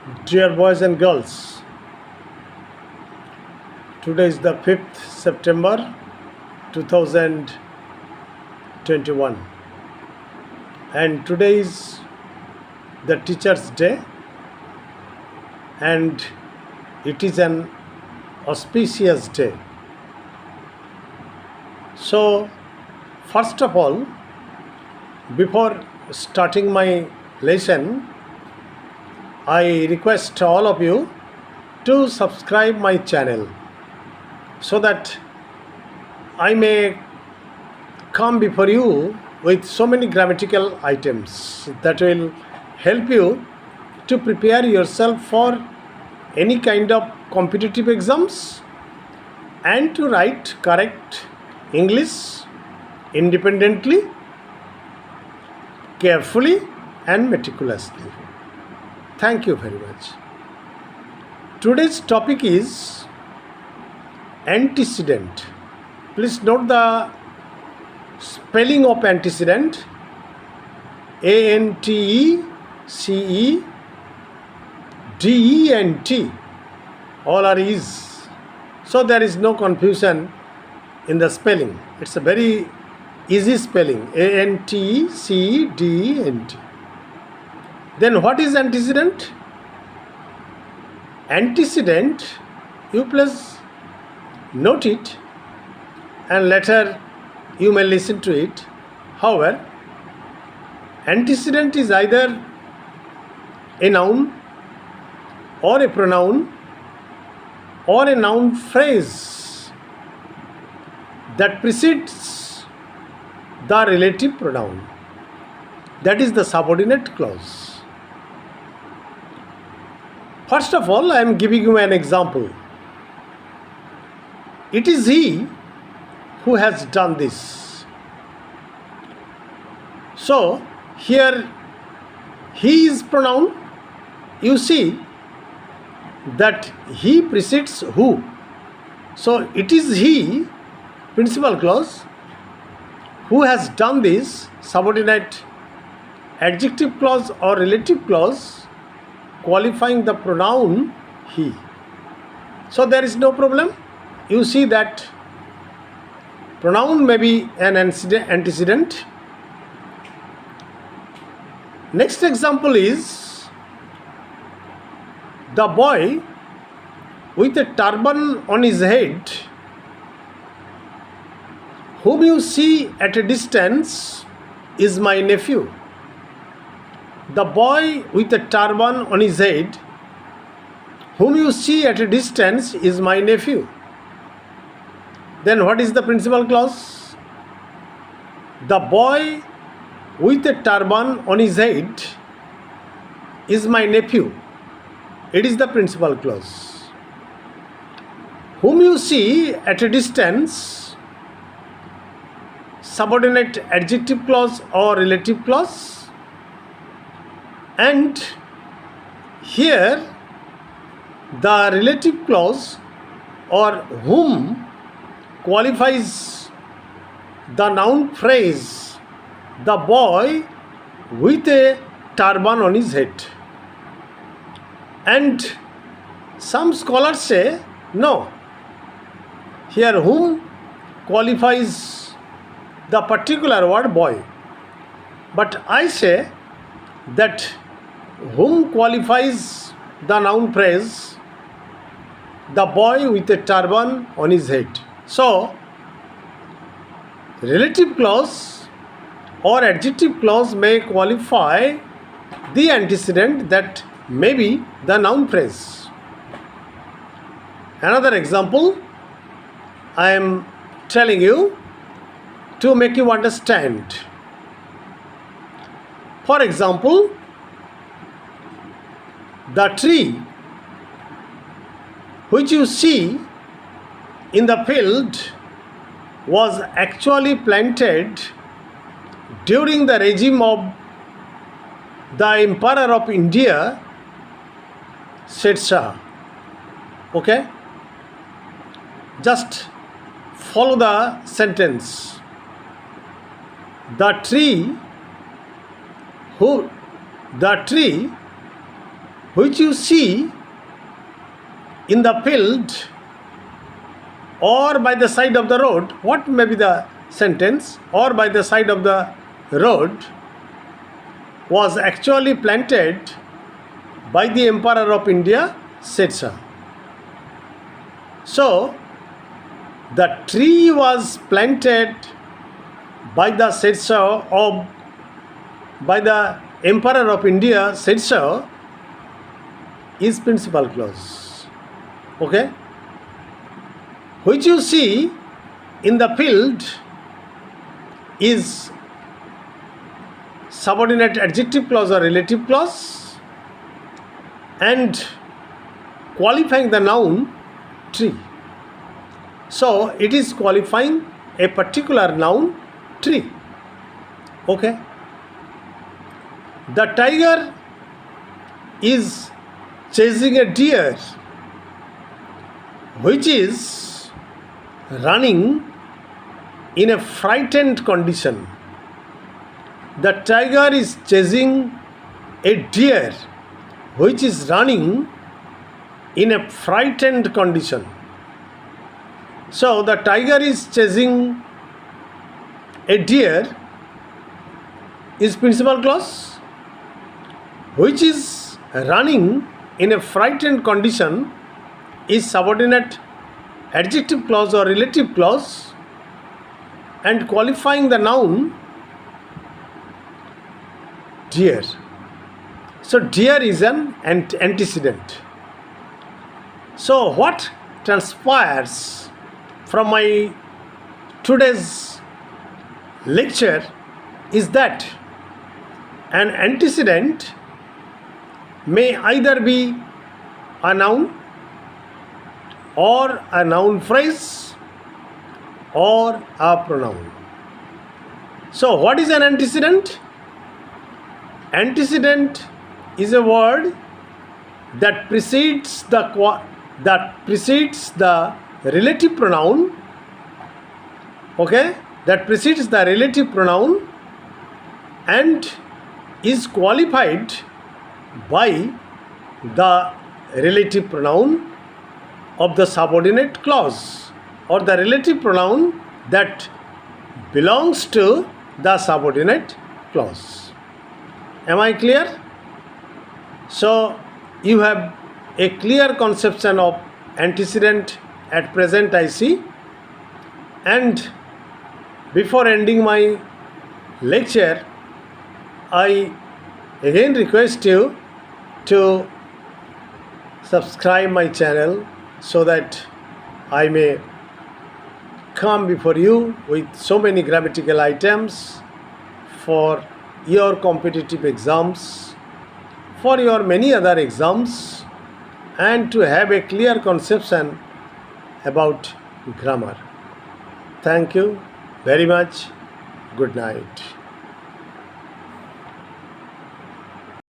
Dear boys and girls, today is the 5th September 2021 and today is the Teacher's Day and it is an auspicious day. So, first of all, before starting my lesson, I request all of you to subscribe my channel so that I may come before you with so many grammatical items that will help you to prepare yourself for any kind of competitive exams and to write correct English independently, carefully and meticulously. Thank you very much. Today's topic is antecedent. Please note the spelling of antecedent. ANTECEDENT. All are E's. So there is no confusion in the spelling. It's a very easy spelling. ANTECEDENT. Then what is antecedent? Antecedent, you please note it and later you may listen to it. However, antecedent is either a noun or a pronoun or a noun phrase that precedes the relative pronoun. That is the subordinate clause. First of all, I am giving you an example. It is he who has done this. So, here he is pronoun. You see that he precedes who. So, it is he, principal clause, who has done this, subordinate adjective clause or relative clause qualifying the pronoun he. So there is no problem. You see that pronoun may be an antecedent. Next example is the boy with a turban on his head whom you see at a distance is my nephew. The boy with a turban on his head, whom you see at a distance, is my nephew. Then what is the principal clause? The boy with a turban on his head is my nephew. It is the principal clause. Whom you see at a distance, subordinate adjective clause or relative clause. And here the relative clause or whom qualifies the noun phrase the boy with a turban on his head. And some scholars say no, here whom qualifies the particular word boy. But I say that whom qualifies the noun phrase the boy with a turban on his head. So, relative clause or adjective clause may qualify the antecedent that may be the noun phrase. Another example I am telling you to make you understand. For example, the tree which you see in the field was actually planted during the regime of the Emperor of India, said Shah. Okay? Just follow the sentence. The tree which you see in the field or by the side of the road. What may be the sentence? Or by the side of the road was actually planted by the Emperor of India, said so. So, the tree was planted by the said so of by the Emperor of India, said so, is principal clause. Okay? Which you see in the field is subordinate adjective clause or relative clause, and qualifying the noun tree. So it is qualifying a particular noun tree. Okay? The tiger is chasing a deer which is running in a frightened condition. The tiger is chasing a deer which is running in a frightened condition. So the tiger is chasing a deer is principal clause, which is running in a frightened condition is subordinate adjective clause or relative clause, and qualifying the noun deer. So deer is an antecedent. So what transpires from my today's lecture is that an antecedent may either be a noun or a noun phrase or a pronoun. So what is an antecedent? Antecedent is a word that precedes the relative pronoun. Okay, that precedes the relative pronoun and is qualified by the relative pronoun of the subordinate clause or the relative pronoun that belongs to the subordinate clause. Am I clear? So you have a clear conception of antecedent at present, I see. And before ending my lecture, I again request you to subscribe my channel so that I may come before you with so many grammatical items for your competitive exams, for your many other exams, and to have a clear conception about grammar. Thank you very much. Good night.